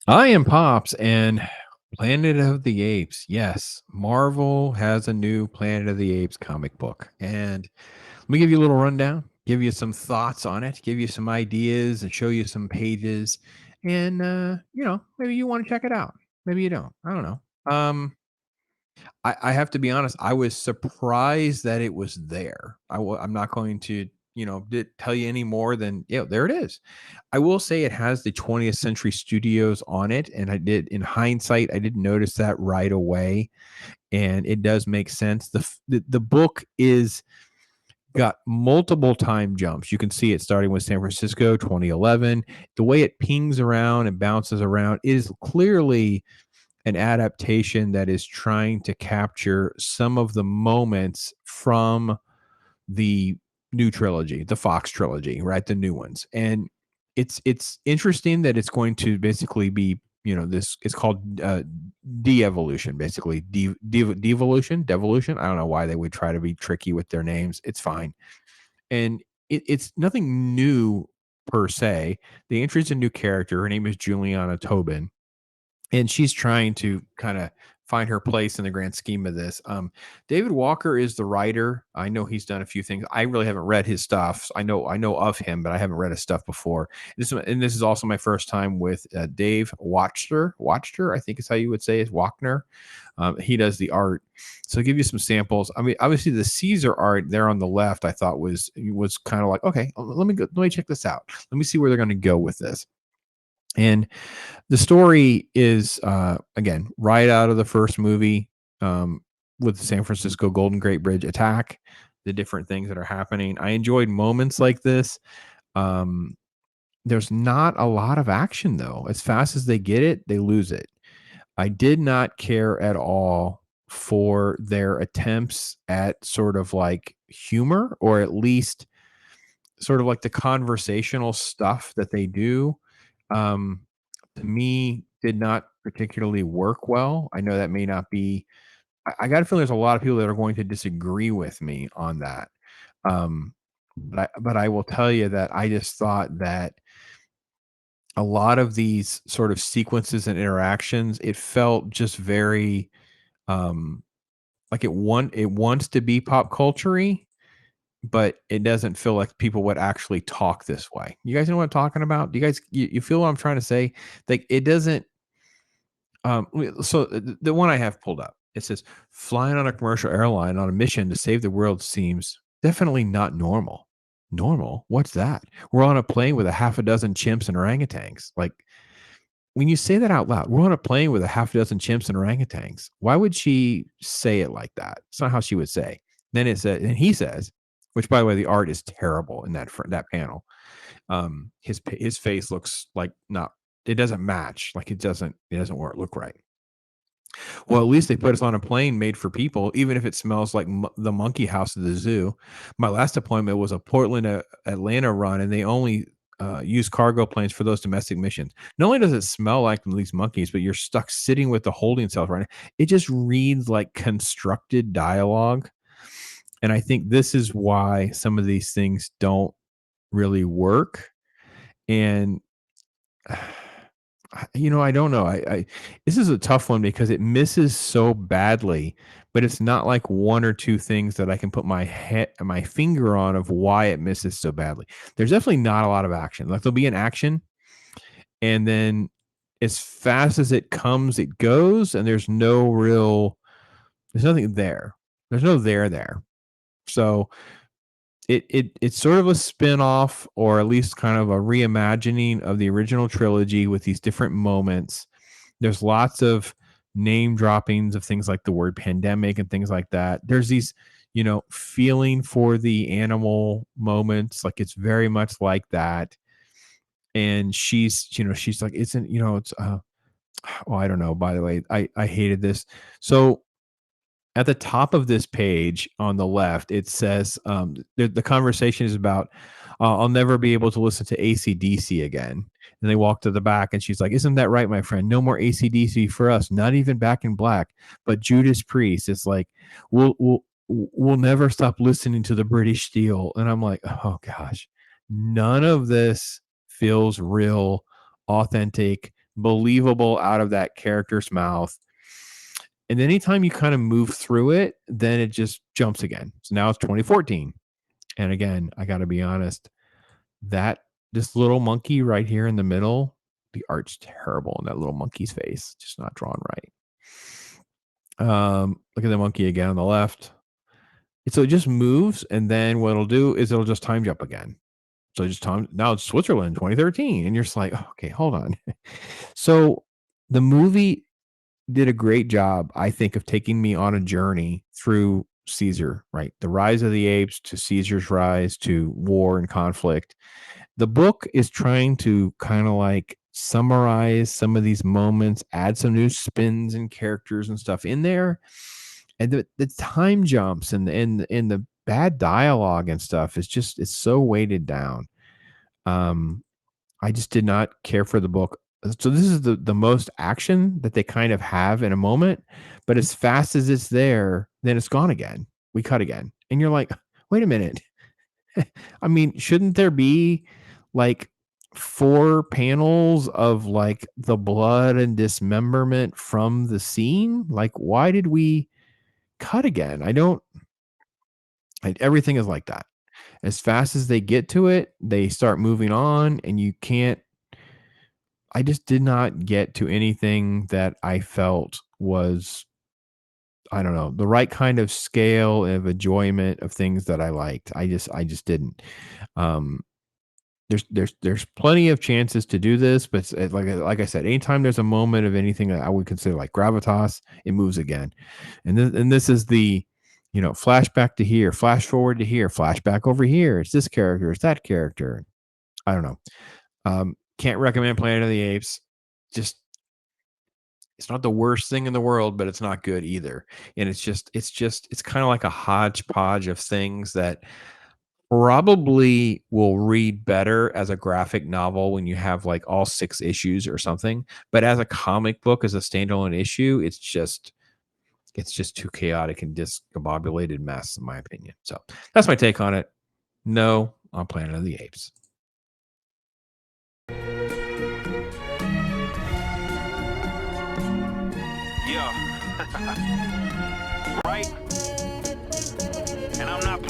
I am Pops and Planet of the Apes. Yes, Marvel has a new Planet of the Apes comic book. And let me give you a little rundown, give you some thoughts on it, give you some ideas, and show you some pages. And, maybe you want to check it out. Maybe you don't. I don't know. I have to be honest, I was surprised that it was there. I'm not going to, tell you any more than, there it is. I will say it has the 20th Century Studios on it, and in hindsight, I didn't notice that right away, and it does make sense. The book is got multiple time jumps. You can see it starting with San Francisco 2011. The way it pings around and bounces around is clearly an adaptation that is trying to capture some of the moments from the new trilogy, the Fox trilogy, right? The new ones. And it's interesting that it's going to basically be, this it's called de-evolution, basically devolution. I don't know why they would try to be tricky with their names. It's fine. And it's nothing new per se. They introduced a new character. Her name is Juliana Tobin, and she's trying to kind of find her place in the grand scheme of this. David Walker is the writer. I know he's done a few things. I really haven't read his stuff. I know of him, but I haven't read his stuff before. This is also my first time with Dave Wachter. Wachter, I think is how you would say it. Wachner. He does the art. So I'll give you some samples. I mean, obviously the Caesar art there on the left, I thought was kind of like, okay, let me check this out. Let me see where they're going to go with this. And the story is again right out of the first movie, with the San Francisco Golden Gate Bridge attack, the different things that are happening. I enjoyed moments like this. Um, there's not a lot of action though. As fast as they get it, they lose it. I did not care at all for their attempts at sort of like humor, or at least sort of like the conversational stuff that they do. Um, to me, did not particularly work well. I know that may not be. I got a feeling there's a lot of people that are going to disagree with me on that. Um, but I will tell you that I just thought that a lot of these sort of sequences and interactions, it felt just very um, like it wants to be pop culture, but it doesn't feel like people would actually talk this way. You guys know what I'm talking about? Do you feel what I'm trying to say? Like it doesn't. The one I have pulled up, it says flying on a commercial airline on a mission to save the world seems definitely not normal. Normal? What's that? We're on a plane with a half a dozen chimps and orangutans. Like when you say that out loud, we're on a plane with a half a dozen chimps and orangutans. Why would she say it like that? It's not how she would say. Then it said, and he says, which by the way, the art is terrible in that panel. His face looks like not. It doesn't match. Like it doesn't look right. Well, at least they put us on a plane made for people, even if it smells like the monkey house at the zoo. My last deployment was a Portland Atlanta run, and they only use cargo planes for those domestic missions. Not only does it smell like these monkeys, but you're stuck sitting with the holding cells right now. It just reads like constructed dialogue. And I think this is why some of these things don't really work. And I don't know. I this is a tough one because it misses so badly, but it's not like one or two things that I can put my finger on of why it misses so badly. There's definitely not a lot of action. Like there'll be an action, and then as fast as it comes, it goes, and there's nothing there. There's no there. So it's sort of a spin-off, or at least kind of a reimagining of the original trilogy with these different moments. There's lots of name droppings of things like the word pandemic and things like that. There's these, feeling for the animal moments, like it's very much like that. And she's like, isn't, it's well, I don't know, by the way. I hated this. So at the top of this page on the left, it says the conversation is about I'll never be able to listen to ACDC again. And they walk to the back, and she's like, "Isn't that right, my friend? No more ACDC for us. Not even Back in Black, but Judas Priest." It's like we'll never stop listening to the British Steel. And I'm like, oh gosh, none of this feels real, authentic, believable out of that character's mouth. And anytime you kind of move through it, then it just jumps again. So now it's 2014. And again, I got to be honest, that this little monkey right here in the middle, the art's terrible in that little monkey's face, just not drawn right. Look at the monkey again on the left. So it just moves, and then what it'll do is it'll just time jump again. So just time now it's Switzerland 2013, and you're just like, okay, hold on. So the movie did a great job, I think, of taking me on a journey through Caesar, right? The rise of the apes to Caesar's rise to war and conflict. The book is trying to kind of like summarize some of these moments, add some new spins and characters and stuff in there. And the time jumps and the bad dialogue and stuff is just it's so weighted down. Um, I just did not care for the book. So this is the most action that they kind of have in a moment, but as fast as it's there, then it's gone again. We cut again. And you're like, wait a minute. I mean, shouldn't there be like 4 panels of like the blood and dismemberment from the scene? Like, why did we cut again? Everything is like that. As fast as they get to it, they start moving on, and you can't. I just did not get to anything that I felt was, I don't know, the right kind of scale of enjoyment of things that I liked. I just didn't. Um, there's plenty of chances to do this, but like I said, anytime there's a moment of anything that I would consider like gravitas, it moves again, and this is the, flashback to here, flash forward to here, flashback over here. It's this character, it's that character. I don't know. Can't recommend Planet of the Apes. Just it's not the worst thing in the world, but it's not good either. And it's kind of like a hodgepodge of things that probably will read better as a graphic novel when you have like all 6 issues or something. But as a comic book, as a standalone issue, it's just too chaotic and discombobulated mess, in my opinion. So that's my take on it. No on Planet of the Apes. Yeah. Right? And I'm not